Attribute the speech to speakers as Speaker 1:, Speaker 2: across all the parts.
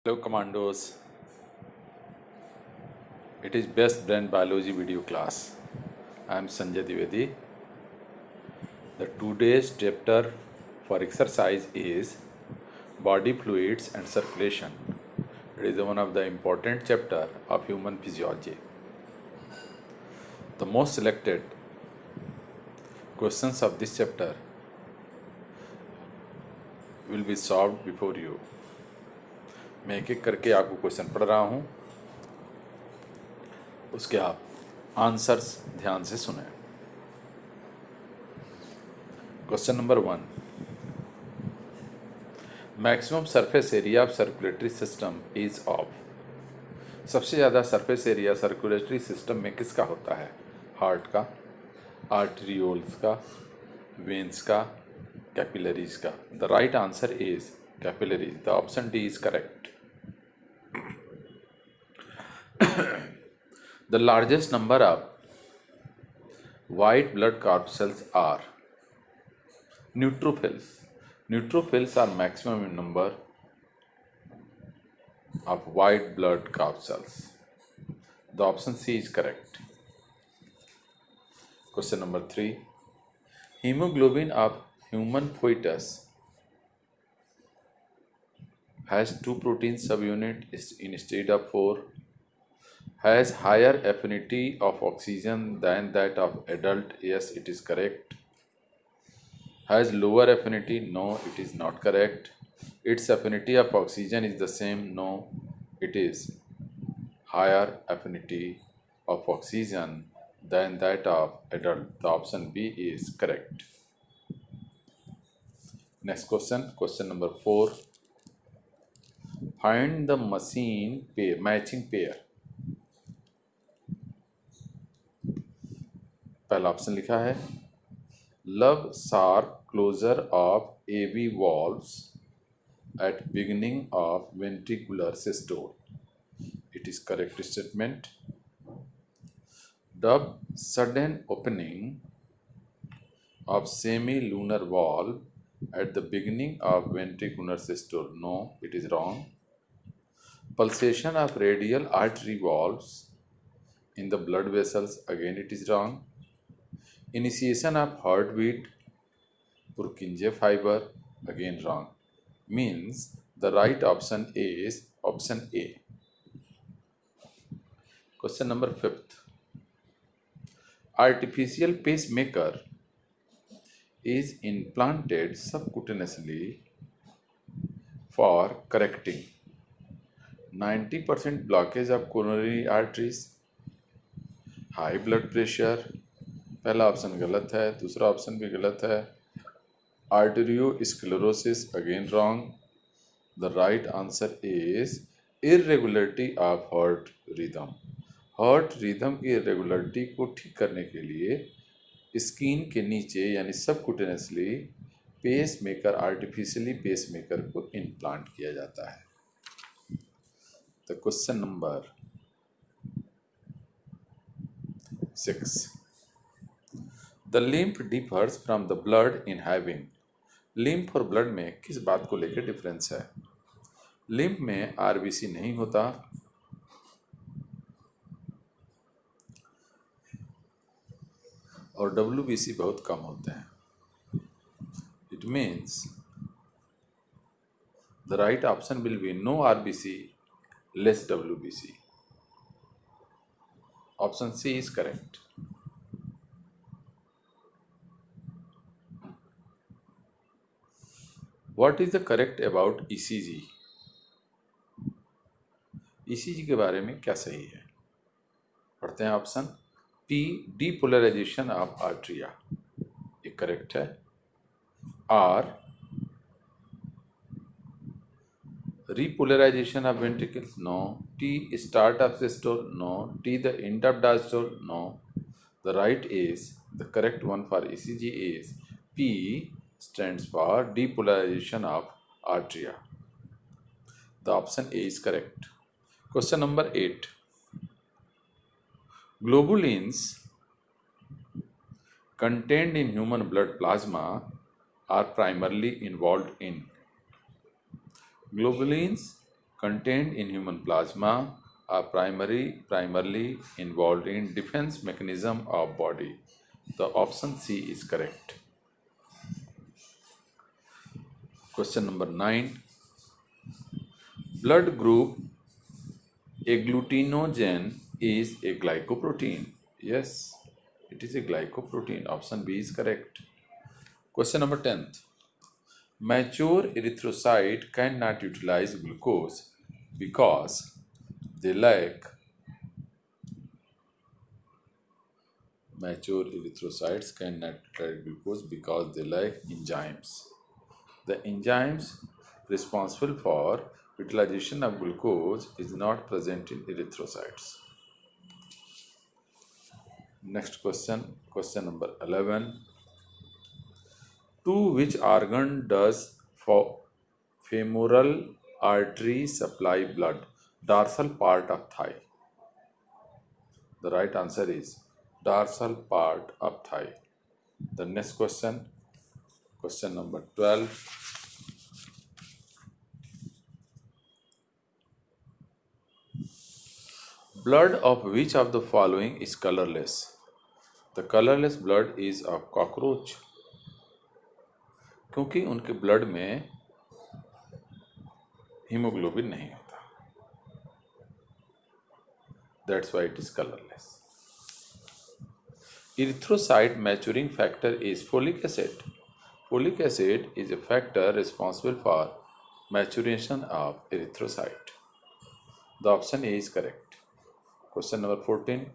Speaker 1: Hello Commandos, it is Best Brain Biology video class. I am Sanjay Dwivedi. The today's chapter for exercise is body fluids and circulation. It is one of the important chapter of human physiology. The most selected questions of this chapter will be solved before you. मैं एक एक करके आपको question पढ़ रहा हूँ, उसके आप आंसर्स ध्यान से सुने. Question number 1. Maximum surface area of circulatory system is of. सबसे ज़्यादा सरफेस एरिया सर्कुलेटरी सिस्टम में किसका होता है? हार्ट का, आर्टरियोल्स का, वेन्स का, कैपिलरीज का. The right answer is capillaries. The option D is correct. The largest number of white blood corpuscles are neutrophils. Neutrophils are maximum in number of white blood corpuscles. The option C is correct. Question number 3. Hemoglobin of human fetus has 2 protein subunits instead of 4. Has higher affinity of oxygen than that of adult. Yes, it is correct. Has lower affinity. No, it is not correct. Its affinity of oxygen is the same. No, it is higher affinity of oxygen than that of adult. The option B is correct. Next question, question number 4. Find the machine pair, matching pair. पहला option लिखा है lub sharp closure of AV valves at beginning of ventricular systole. It is correct statement. Dub sudden opening of semi lunar valve at the beginning of ventricular systole. No, it is wrong. Pulsation of radial artery valves in the blood vessels. Again, it is wrong. Initiation of heartbeat Purkinje fiber. Again, wrong. Means the right option is option A. Question number 5. Artificial pacemaker is implanted subcutaneously for correcting 90% blockage of coronary arteries, high blood pressure. पहला option गलत है, दूसरा option भी गलत है. Arteriosclerosis. Again wrong. The right answer is irregularity of heart rhythm. Heart rhythm की irregularity को ठीक करने के लिए स्किन के नीचे यानी subcutaneously pacemaker, artificially pacemaker को इम्प्लांट किया जाता है. The question number 6. The lymph differs from the blood in having. lymph और blood में किस बात को लेकर डिफरेंस है? lymph में आरबीसी नहीं होता, और डब्ल्यूबीसी बहुत कम होते हैं. It means the right option will be no RBC, less WBC. Option C is correct. What is the correct about ECG? ECG के बारे में क्या सही है? पढ़ते हैं option. P depolarisation of atria, ये करेक्ट है. R repolarization of ventricles. No. T start of systole. No. T the end of diastole. No. The right is the correct one for ECG is P stands for depolarization of arteria. The option A is correct. Question number 8. Globulins contained in human blood plasma are primarily involved in. Globulins contained in human plasma are primarily involved in defense mechanism of body. The option C is correct. Question number 9. Blood group agglutinogen is a glycoprotein. Yes, it is a glycoprotein. Option B is correct. Question number 10. Mature erythrocyte cannot utilize glucose because they lack mature erythrocytes cannot utilize glucose because they lack enzymes. The enzymes responsible for utilization of glucose is not present in erythrocytes. Next question, question number 11. To which organ does femoral artery supply blood? Dorsal part of thigh. The right answer is dorsal part of thigh. The next question, question number 12. Blood of which of the following is colorless? The colorless blood is of cockroach. क्योंकि उनके blood में haemoglobin नहीं होता. That's why it is colorless. Erythrocyte maturing factor is folic acid. Folic acid is a factor responsible for maturation of erythrocyte. The option A is correct. Question number 14.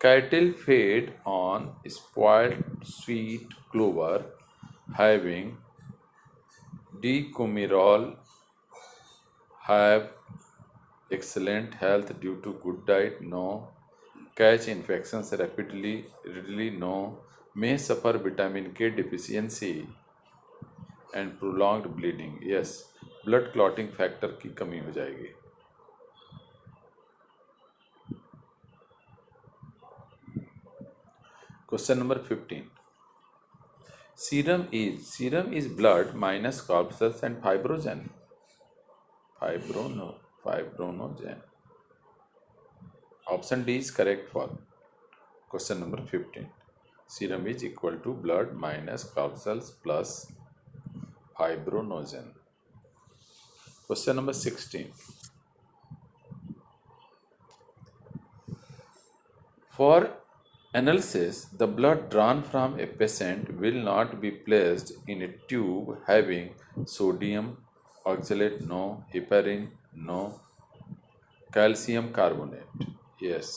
Speaker 1: Cattle fed on spoiled sweet clover having decumirol have excellent health due to good diet? No. Catch infections readily? No. May suffer vitamin K deficiency and prolonged bleeding? Yes. Blood clotting factor की कमी हो जाएगी. Question number 15. Serum is blood minus corpuscles and fibrogen. Fibronogen. Option D is correct for question number 15. Serum is equal to blood minus corpuscles plus fibronogen. Question number 16. For analysis, the blood drawn from a patient will not be placed in a tube having sodium oxalate? No. Heparin? No. Calcium carbonate? Yes.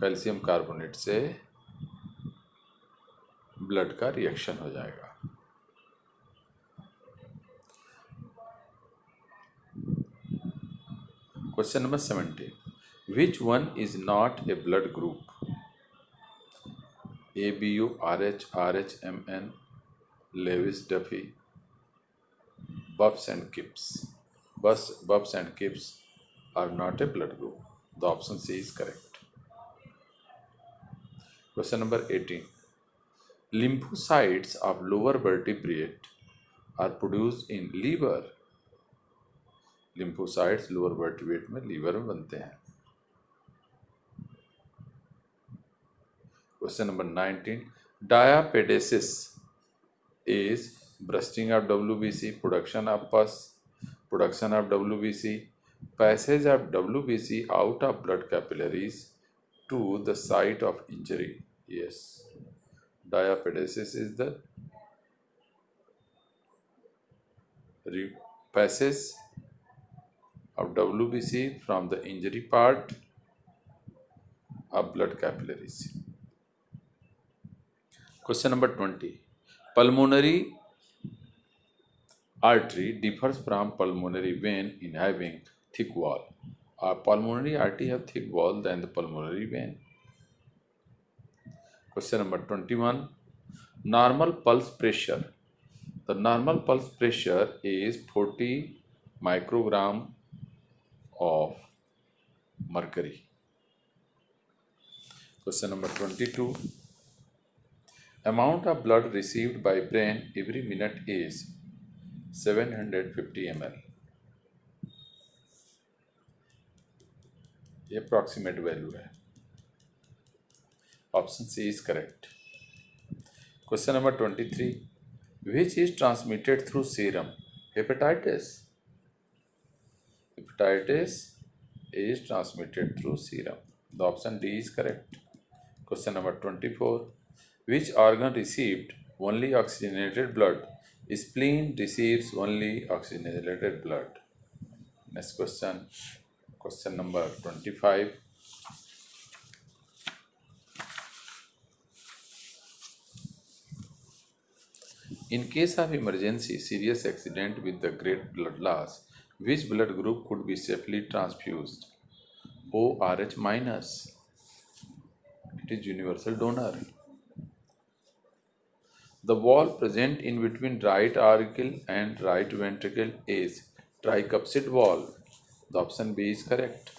Speaker 1: Calcium carbonate से blood का reaction हो जाएगा. Question number 17. Which one is not a blood group? ABO, RH, RH, MN, Lewis, Duffy, Bubs and Kipps. Bubs and Kipps are not a blood group. The option C is correct. Question number 18. Lymphocytes of lower vertebrate are produced in liver. Lymphocytes lower vertebrate में liver में बनते हैं. Question number 19. Diapedesis is bursting of WBC, production of pus, production of WBC, passage of WBC out of blood capillaries to the site of injury. Yes. Diapedesis is the passage of WBC from the injury part of blood capillaries. Question number 20. Pulmonary artery differs from pulmonary vein in having thick wall. Our pulmonary artery have thick wall than the pulmonary vein. Question number 21. Normal pulse pressure. The normal pulse pressure is 40 microgram of mercury. Question number 22. Amount of blood received by brain every minute is 750 ml, ये approximate value है। Option C is correct. Question number 23, which is transmitted through serum? Hepatitis. Hepatitis is transmitted through serum. The option D is correct. Question number 24, which organ received only oxygenated blood? Spleen receives only oxygenated blood. Next question. Question number 25. In case of emergency, serious accident with the great blood loss, which blood group could be safely transfused? ORH minus. It is universal donor. The wall present in between right auricle and right ventricle is tricuspid wall. The option B is correct.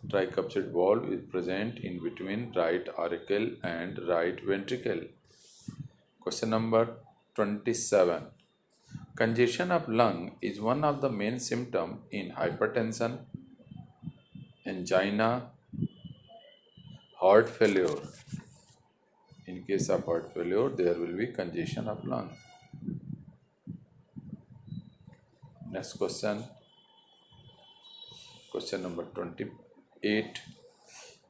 Speaker 1: Tricuspid wall is present in between right auricle and right ventricle. Question number 27. Congestion of lung is one of the main symptoms in hypertension, angina, heart failure. In case of heart failure, there will be congestion of lung. Next question. Question number 28.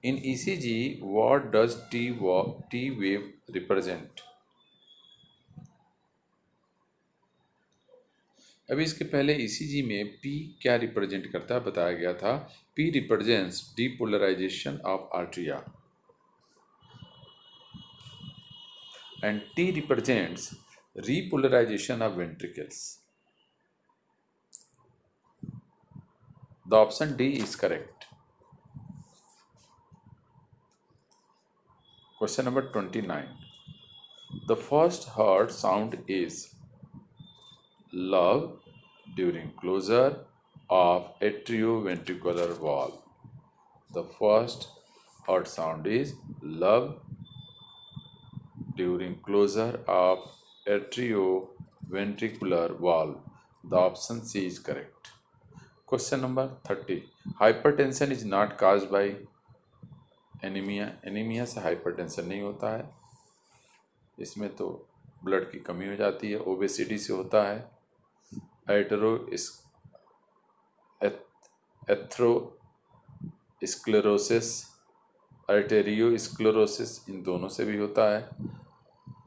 Speaker 1: In ECG, what does T wave represent? अभी इसके पहले ECG में P क्या represent करता है बताया गया था। P represents depolarization of arteria and T represents repolarization of ventricles. The option D is correct. Question number 29. The first heart sound is love during closure of atrioventricular valve. The first heart sound is love during closure of atrioventricular valve. The option C is correct. Question number 30. Hypertension is not caused by anaemia. Anaemia से hypertension नहीं होता है, इसमें तो blood की कमी हो जाती है। ओबेसिटी से होता है। एथेरोस्क्लेरोसिस, आर्टेरियोस्क्लेरोसिस, इन दोनों से भी होता है,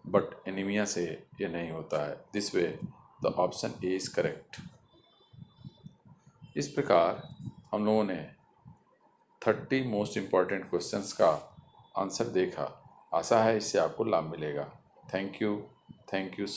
Speaker 1: बट एनीमिया से ये नहीं होता है। This way the option A is correct. इस प्रकार हम लोगों ने 30 मोस्ट इम्पॉर्टेंट क्वेश्चंस का आंसर देखा। आशा है इससे आपको लाभ मिलेगा। Thank you so